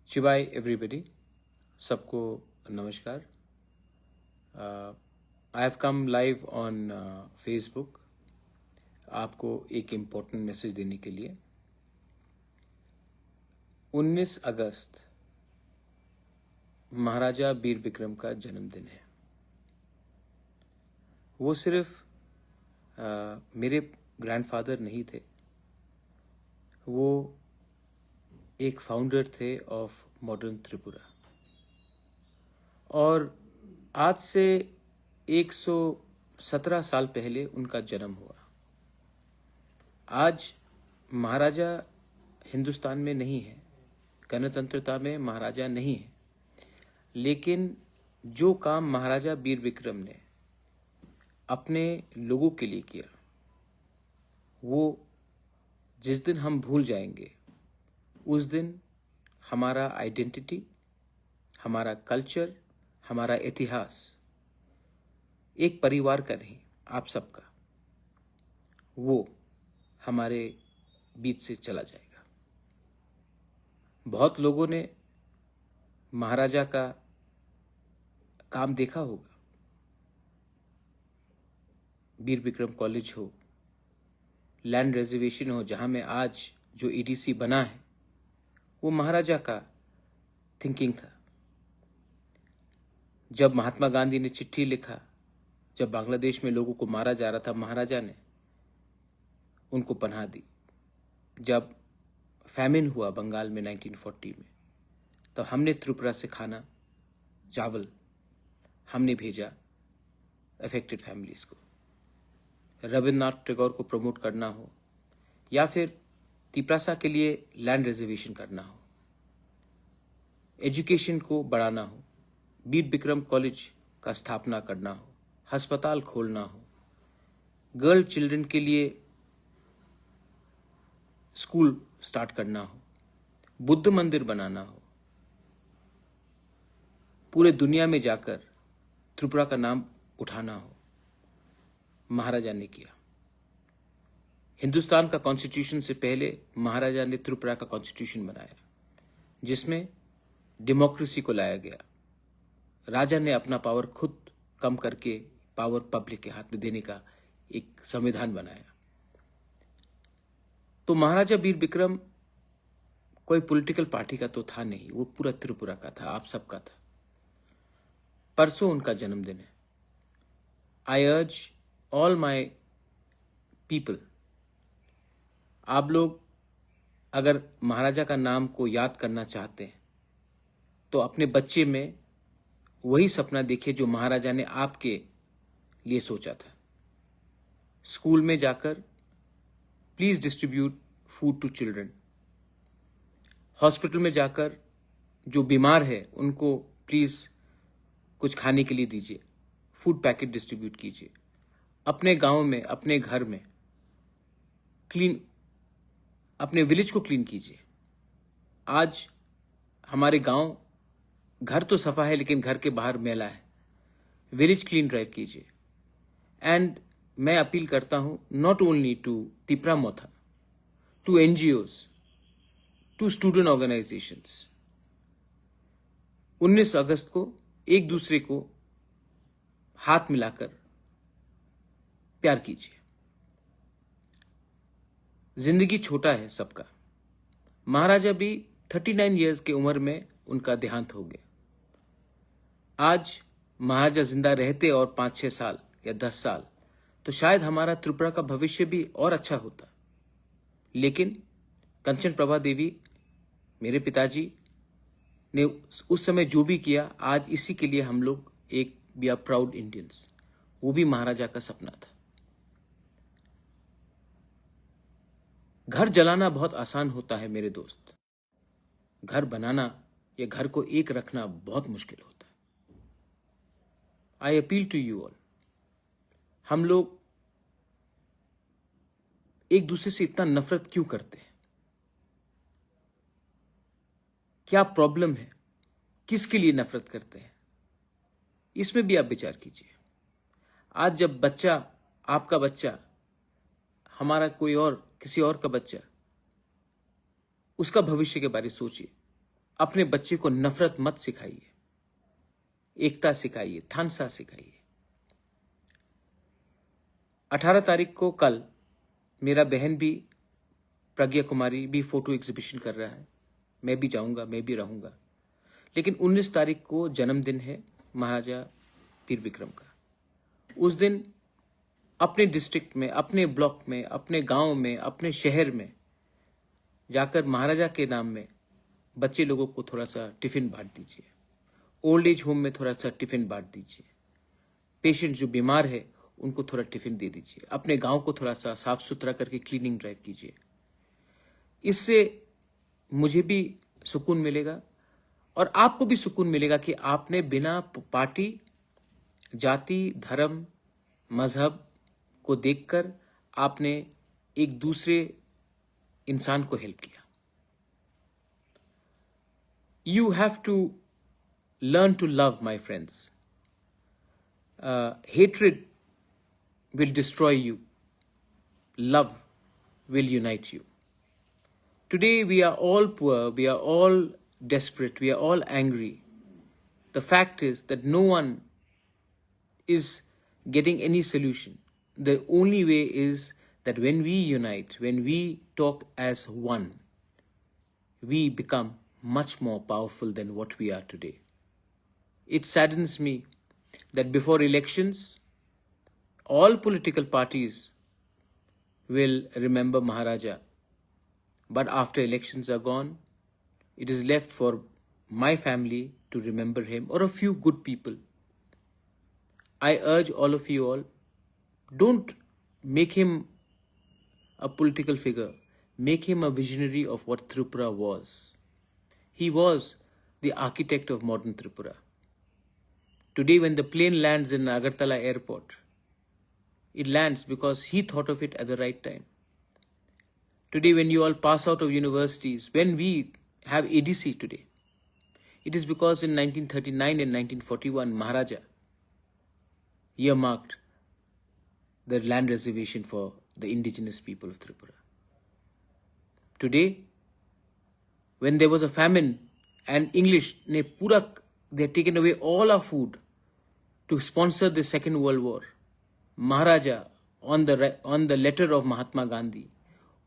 शिवाय एवरीबडी, सबको नमस्कार। I have come live on Facebook आपको एक इम्पोर्टेंट मैसेज देने के लिए। 19 अगस्त महाराजा वीर विक्रम का जन्मदिन है। वो सिर्फ मेरे ग्रैंडफादर नहीं थे, वो एक फाउंडर थे ऑफ मॉडर्न त्रिपुरा। और आज से 117 साल पहले उनका जन्म हुआ। आज महाराजा हिंदुस्तान में नहीं है, गणतंत्रता में महाराजा नहीं है, लेकिन जो काम महाराजा वीर विक्रम ने अपने लोगों के लिए किया, वो जिस दिन हम भूल जाएंगे, उस दिन हमारा आइडेंटिटी, हमारा कल्चर, हमारा इतिहास एक परिवार का नहीं, आप सबका, वो हमारे बीच से चला जाएगा। बहुत लोगों ने महाराजा का काम देखा होगा। वीर विक्रम कॉलेज हो, लैंड रिजर्वेशन हो, जहां में आज जो ईडीसी बना है, वो महाराजा का थिंकिंग था। जब महात्मा गांधी ने चिट्ठी लिखा, जब बांग्लादेश में लोगों को मारा जा रहा था, महाराजा ने उनको पनाह दी। जब फैमिन हुआ बंगाल में 1940 में, तो हमने त्रिपुरा से खाना, चावल हमने भेजा अफेक्टेड फैमिलीज को। रविन्द्रनाथ टैगोर को प्रमोट करना हो या फिर तिपरासा के लिए लैंड रिजर्वेशन करना हो, एजुकेशन को बढ़ाना हो, वीर विक्रम कॉलेज का स्थापना करना हो, अस्पताल खोलना हो, गर्ल चिल्ड्रन के लिए स्कूल स्टार्ट करना हो, बुद्ध मंदिर बनाना हो, पूरे दुनिया में जाकर त्रिपुरा का नाम उठाना हो, महाराजा ने किया। हिंदुस्तान का कॉन्स्टिट्यूशन से पहले महाराजा ने त्रिपुरा का कॉन्स्टिट्यूशन बनाया, जिसमें डेमोक्रेसी को लाया गया। राजा ने अपना पावर खुद कम करके पावर पब्लिक के हाथ में देने का एक संविधान बनाया। तो महाराजा वीर विक्रम कोई पॉलिटिकल पार्टी का तो था नहीं, वो पूरा त्रिपुरा का था, आप सबका था। परसों उनका जन्मदिन है। आई अर्ज ऑल माई पीपल, आप लोग अगर महाराजा का नाम को याद करना चाहते हैं, तो अपने बच्चे में वही सपना देखिए जो महाराजा ने आपके लिए सोचा था। स्कूल में जाकर please distribute food to children. Hospital में जाकर जो बीमार है उनको प्लीज कुछ खाने के लिए दीजिए, फूड पैकेट डिस्ट्रीब्यूट कीजिए। अपने गांव में, अपने घर में क्लीन, अपने विलेज को क्लीन कीजिए। आज हमारे गांव, घर तो सफा है लेकिन घर के बाहर मैला है, विलेज क्लीन ड्राइव कीजिए। एंड मैं अपील करता हूं, not only to Tipra Motha, to NGOs, to student organizations, 19 अगस्त को एक दूसरे को हाथ मिलाकर प्यार कीजिए। जिंदगी छोटा है सबका। महाराजा भी 39 इयर्स की उम्र में उनका देहांत हो गया। आज महाराजा जिंदा रहते और 5-6 साल या 10 साल, तो शायद हमारा त्रिपुरा का भविष्य भी और अच्छा होता। लेकिन कंचन प्रभा देवी, मेरे पिताजी ने उस समय जो भी किया, आज इसी के लिए हम लोग एक वी आर प्राउड इंडियंस। वो भी महाराजा का सपना था। घर जलाना बहुत आसान होता है मेरे दोस्त, घर बनाना या घर को एक रखना बहुत मुश्किल होता है। I appeal to you all, हम लोग एक दूसरे से इतना नफरत क्यों करते हैं? क्या प्रॉब्लम है? किसके लिए नफरत करते हैं? इसमें भी आप विचार कीजिए। आज जब बच्चा, आपका बच्चा, हमारा कोई और, किसी और का बच्चा, उसका भविष्य के बारे में सोचिए। अपने बच्चे को नफरत मत सिखाइए, एकता सिखाइए, थानसा सिखाइए। 18 तारीख को कल मेरा बहन भी, प्रज्ञा कुमारी भी फोटो एग्जीबिशन कर रहा है। मैं भी जाऊंगा, मैं भी रहूंगा। लेकिन 19 तारीख को जन्मदिन है महाराजा वीर विक्रम का। उस दिन अपने डिस्ट्रिक्ट में, अपने ब्लॉक में, अपने गांव में, अपने शहर में जाकर महाराजा के नाम में बच्चे लोगों को थोड़ा सा टिफिन बांट दीजिए। ओल्ड एज होम में थोड़ा सा टिफिन बांट दीजिए। पेशेंट जो बीमार है उनको थोड़ा टिफिन दे दीजिए। अपने गांव को थोड़ा सा साफ सुथरा करके क्लीनिंग ड्राइव कीजिए। इससे मुझे भी सुकून मिलेगा और आपको भी सुकून मिलेगा कि आपने बिना पार्टी, जाति, धर्म, मजहब को देखकर आपने एक दूसरे इंसान को हेल्प किया। You have to learn to love, my friends. Hatred will destroy you. Love will unite you. Today we are all poor, we are all desperate, we are all angry. The fact is that no one is getting any solution. The only way is that when we unite, when we talk as one, we become much more powerful than what we are today. It saddens me that before elections, all political parties will remember Maharaja. But after elections are gone, it is left for my family to remember him or a few good people. I urge all of you all, don't make him a political figure. Make him a visionary of what Tripura was. He was the architect of modern Tripura. Today, when the plane lands in Agartala airport, it lands because he thought of it at the right time. Today, when you all pass out of universities, when we have ADC today, it is because in 1939 and 1941, Maharaja earmarked the land reservation for the indigenous people of Tripura. Today, when there was a famine and English ne pura, they had taken away all our food to sponsor the Second World War, Maharaja, on the letter of Mahatma Gandhi,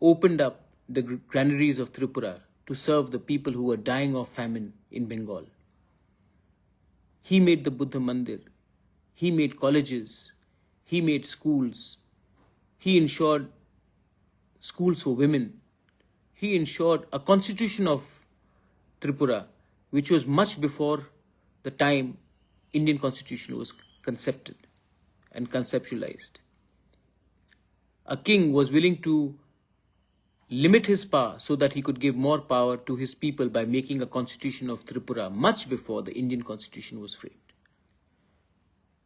opened up the granaries of Tripura to serve the people who were dying of famine in Bengal. He made the Buddha Mandir. He made colleges. He made schools. He ensured schools for women. He ensured a constitution of Tripura, which was much before the time Indian constitution was concepted and conceptualized. A king was willing to limit his power so that he could give more power to his people by making a constitution of Tripura much before the Indian constitution was framed.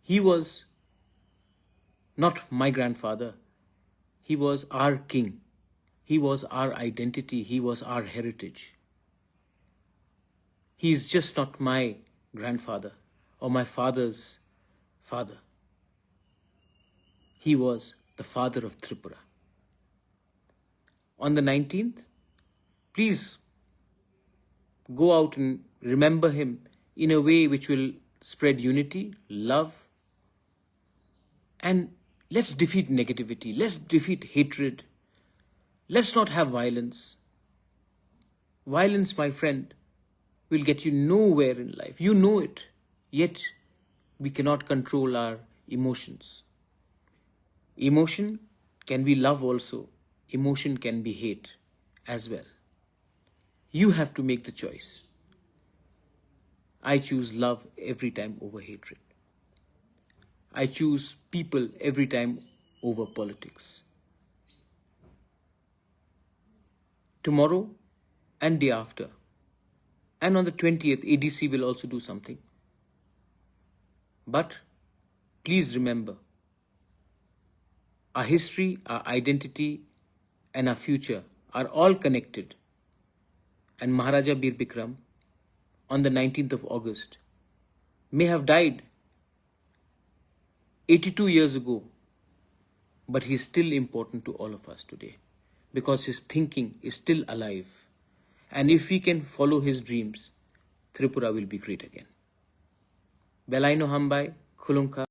He was not my grandfather. He was our king. He was our identity. He was our heritage. He is just not my grandfather or my father's father. He was the father of Tripura. On the 19th, please go out and remember him in a way which will spread unity, love, and let's defeat negativity. Let's defeat hatred. Let's not have violence. Violence, my friend, will get you nowhere in life. You know it. Yet, we cannot control our emotions. Emotion can be love also. Emotion can be hate as well. You have to make the choice. I choose love every time over hatred. I choose people every time over politics. Tomorrow and day after, and on the 20th, ADC will also do something. But please remember, our history, our identity, and our future are all connected. And Maharaja Veer Bikram, on the 19th of August, may have died 82 years ago, but he is still important to all of us today because his thinking is still alive And if we can follow his dreams, Tripura will be great again. Belaino Hambai, Khulunka.